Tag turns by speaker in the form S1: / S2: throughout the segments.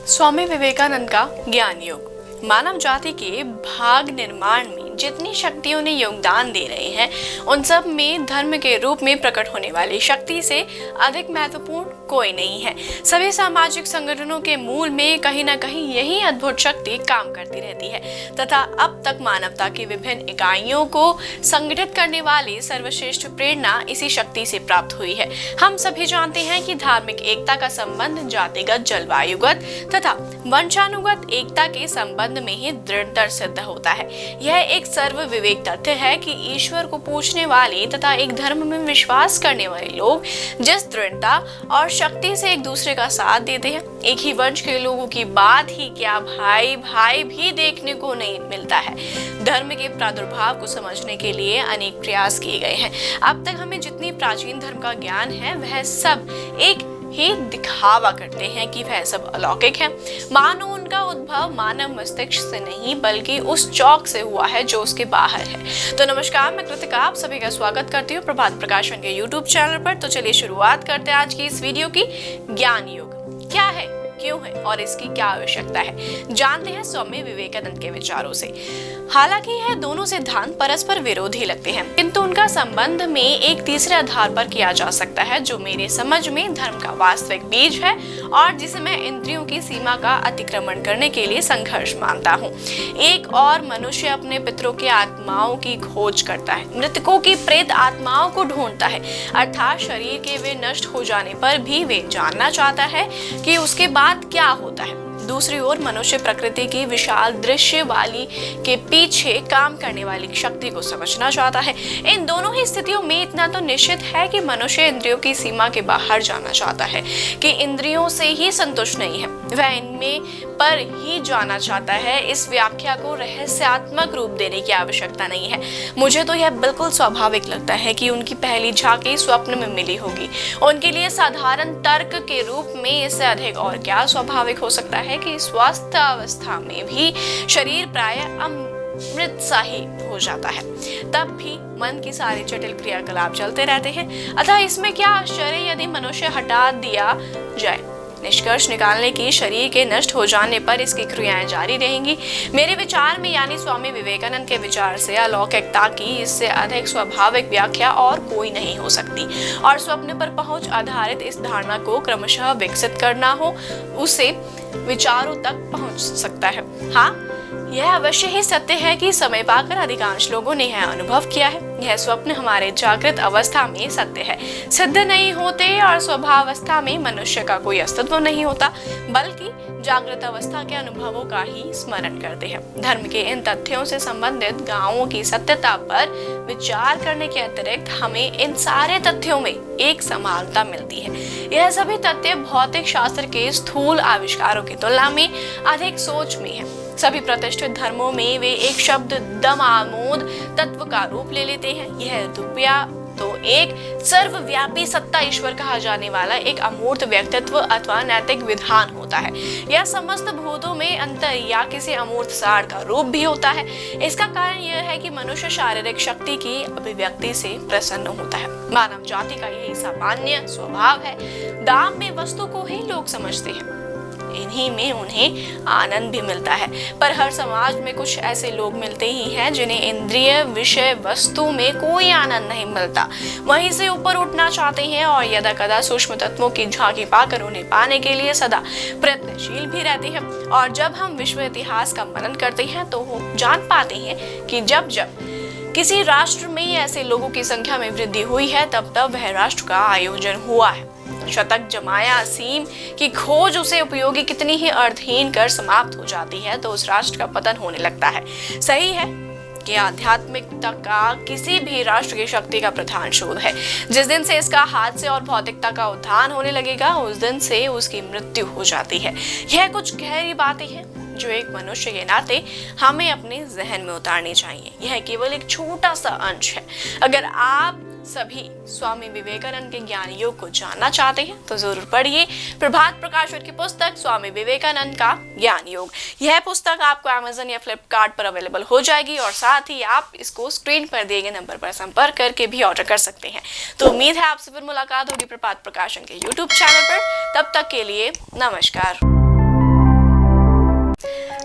S1: स्वामी विवेकानंद का ज्ञान योग मानव जाति के भाग निर्माण में जितनी शक्तियों ने योगदान दे रहे हैं उन सब में धर्म के रूप में प्रकट होने वाली शक्ति से अधिक महत्वपूर्ण कोई नहीं है। सभी सामाजिक संगठनों के मूल में कहीं न कहीं यही अद्भुत शक्ति काम करती रहती है तथा अब तक मानवता की विभिन्न इकाइयों को संगठित करने वाली सर्वश्रेष्ठ प्रेरणा इसी शक्ति से प्राप्त हुई है। हम सभी जानते हैं कि धार्मिक एकता का संबंध जातिगत, जलवायुगत तथा वंशानुगत एकता के संबंध में ही दृढ़तर सिद्ध होता है। यह एक सर्व विवेक तथ्य है कि ईश्वर को पूछने वाले तथा एक धर्म में विश्वास करने वाले लोग जिस दृढ़ता और शक्ति से एक दूसरे का साथ देते हैं, एक ही वंश के लोगों की बात ही क्या भाई भाई भी देखने को नहीं मिलता है। धर्म के प्रादुर्भाव को समझने के लिए अनेक प्रयास किए गए हैं। अब तक हमें जितनी प्राचीन धर्म का ज्ञान है वह सब एक ही दिखावा करते हैं कि वह सब अलौकिक है, मानो उनका उद्भव मानव मस्तिष्क से नहीं बल्कि उस चौक से हुआ है जो उसके बाहर है। तो नमस्कार, मैं कृतिका आप सभी का स्वागत करती हूँ प्रभात प्रकाशन के YouTube चैनल पर। तो चलिए शुरुआत करते हैं आज की इस वीडियो की। ज्ञान योग क्या है, क्यों है और इसकी क्या आवश्यकता है, जानते हैं स्वामी विवेकानंद के विचारों से। हालांकि यह दोनों सिद्धांत परस्पर विरोधी लगते हैं, किंतु उनका संबंध में एक तीसरे आधार पर किया जा सकता है जो मेरे समझ में धर्म का वास्तविक बीज है और जिसे मैं इंद्रियों की सीमा का अतिक्रमण करने के लिए संघर्ष मानता हूँ। एक और मनुष्य अपने पितरों की आत्माओं की खोज करता है, मृतकों की प्रेत आत्माओं को ढूंढता है, अर्थात शरीर के वे नष्ट हो जाने पर भी वे जानना चाहता है कि उसके बाद क्या होता है। दूसरी ओर मनुष्य प्रकृति की विशाल दृश्य वाली के पीछे काम करने वाली शक्ति को समझना चाहता है। इन दोनों ही स्थितियों में इतना तो निश्चित है कि मनुष्य इंद्रियों की सीमा के बाहर जाना चाहता है, कि इंद्रियों से ही संतुष्ट नहीं है, वह इनमें पर ही जाना चाहता है। इस व्याख्या को रहस्यात्मक रूप देने की आवश्यकता नहीं है। मुझे तो यह बिल्कुल स्वाभाविक लगता है कि उनकी पहली झांकी स्वप्न में मिली होगी। उनके लिए साधारण तर्क के रूप में इससे अधिक और क्या स्वाभाविक हो सकता है कि स्वस्थ अवस्था में भी शरीर प्राय अमृत सा ही हो जाता है, तब भी मन की सारी जटिल क्रियाकलाप चलते रहते हैं। अतः इसमें क्या आश्चर्य यदि मनुष्य हटा दिया जाए। निष्कर्ष निकालने की शरीर के नष्ट हो जाने पर इसकी क्रियाएं जारी रहेंगी। मेरे विचार में यानी स्वामी विवेकानंद के विचार से अलौकिकता की इससे अधिक स्वाभाविक व्याख्या और कोई नहीं हो सकती और स्वप्न पर पहुंच आधारित इस धारणा को क्रमशः विकसित करना हो उसे विचारों तक पहुंच सकता है। हाँ, यह अवश्य ही सत्य है कि समय पाकर अधिकांश लोगों ने यह अनुभव किया है। यह स्वप्न हमारे जागृत अवस्था में सत्य है, सिद्ध नहीं होते और स्वभावस्था में मनुष्य का कोई अस्तित्व नहीं होता, बल्कि जागृत अवस्था के अनुभवों का ही स्मरण करते हैं। धर्म के इन तथ्यों से संबंधित गांवों की सत्यता पर विचार करने के अतिरिक्त हमें इन सारे तथ्यों में एक समानता मिलती है। यह सभी तथ्य भौतिक शास्त्र के स्थूल आविष्कारों की तुलना में अधिक सोच में है। सभी प्रतिष्ठित धर्मों में वे एक शब्द दम आमोद तत्व का रूप ले लेते हैं। यह रुपया तो एक सर्वव्यापी सत्ता ईश्वर कहा जाने वाला एक अमूर्त व्यक्तित्व अथवा नैतिक विधान होता है। यह समस्त भूतों में अंतर या किसी अमूर्त सार का रूप भी होता है। इसका कारण यह है कि मनुष्य शारीरिक शक्ति की अभिव्यक्ति से प्रसन्न होता है। मानव जाति का यही सामान्य स्वभाव है। दाम में वस्तु को ही लोग समझते हैं, इन्हीं में उन्हें आनंद भी मिलता है। पर हर समाज में कुछ ऐसे लोग मिलते ही हैं जिन्हें इंद्रिय विषय वस्तु में कोई आनंद नहीं मिलता, वहीं से ऊपर उठना चाहते हैं और यदा कदा सूक्ष्म तत्वों की झांकी पाकर उन्हें पाने के लिए सदा प्रयत्नशील भी रहते हैं। और जब हम विश्व इतिहास का मनन करते हैं तो वो जान पाते हैं कि जब जब किसी राष्ट्र में ऐसे लोगों की संख्या में वृद्धि हुई है तब तब वह राष्ट्र का आयोजन हुआ है। शतक जमाया असीम की खोज उसे उपयोगी कितनी ही अर्थहीन कर समाप्त हो जाती है तो उस राष्ट्र का पतन होने लगता है। सही है कि आध्यात्मिकता का किसी भी राष्ट्र की शक्ति का प्रधान शोध है। जिस दिन से इसका हाथ से और भौतिकता का उत्थान होने लगेगा उस दिन से उसकी मृत्यु हो जाती है। यह कुछ गहरी बातें हैं जो एक मनुष्य के नाते हमें अपने जहन में उतारनी चाहिए। यह केवल एक छोटा सा अंश है। अगर आप सभी स्वामी विवेकानंद के ज्ञान योग को जानना चाहते हैं तो जरूर पढ़िए प्रभात प्रकाशन की पुस्तक स्वामी विवेकानंद का ज्ञान योग। यह पुस्तक आपको अमेज़न या फ्लिपकार्ट पर अवेलेबल हो जाएगी और साथ ही आप इसको स्क्रीन पर दिए गए नंबर पर संपर्क करके भी ऑर्डर कर सकते हैं। तो उम्मीद है आपसे फिर मुलाकात होगी प्रभात प्रकाशन के YouTube चैनल पर। तब तक के लिए नमस्कार।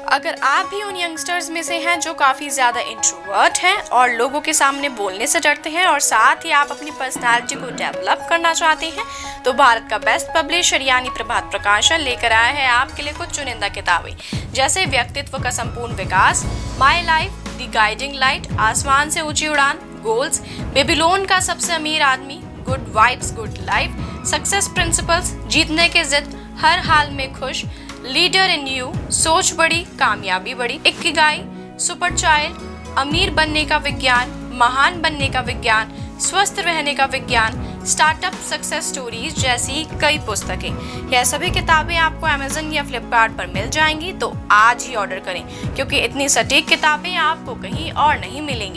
S1: अगर आप भी उन यंगस्टर्स में से हैं जो काफ़ी ज़्यादा इंट्रोवर्ट हैं और लोगों के सामने बोलने से डरते हैं और साथ ही आप अपनी पर्सनालिटी को डेवलप करना चाहते हैं, तो भारत का बेस्ट पब्लिशर यानी प्रभात प्रकाशन लेकर आया है आपके लिए कुछ चुनिंदा किताबें, जैसे व्यक्तित्व का संपूर्ण विकास, my life, the guiding light, आसमान से ऊंची उड़ान, गोल्स, बेबीलोन का सबसे अमीर आदमी, good vibes good life, success principles, जीतने के जिद, हर हाल में खुश, लीडर इन यू, सोच बड़ी कामयाबी बड़ी, इकिगाई, सुपर चाइल्ड, अमीर बनने का विज्ञान, महान बनने का विज्ञान, स्वस्थ रहने का विज्ञान, स्टार्टअप सक्सेस स्टोरीज जैसी कई पुस्तकें। यह सभी किताबें आपको अमेज़न या फ्लिपकार्ट पर मिल जाएंगी, तो आज ही ऑर्डर करें क्योंकि इतनी सटीक किताबें आपको कहीं और नहीं मिलेंगी।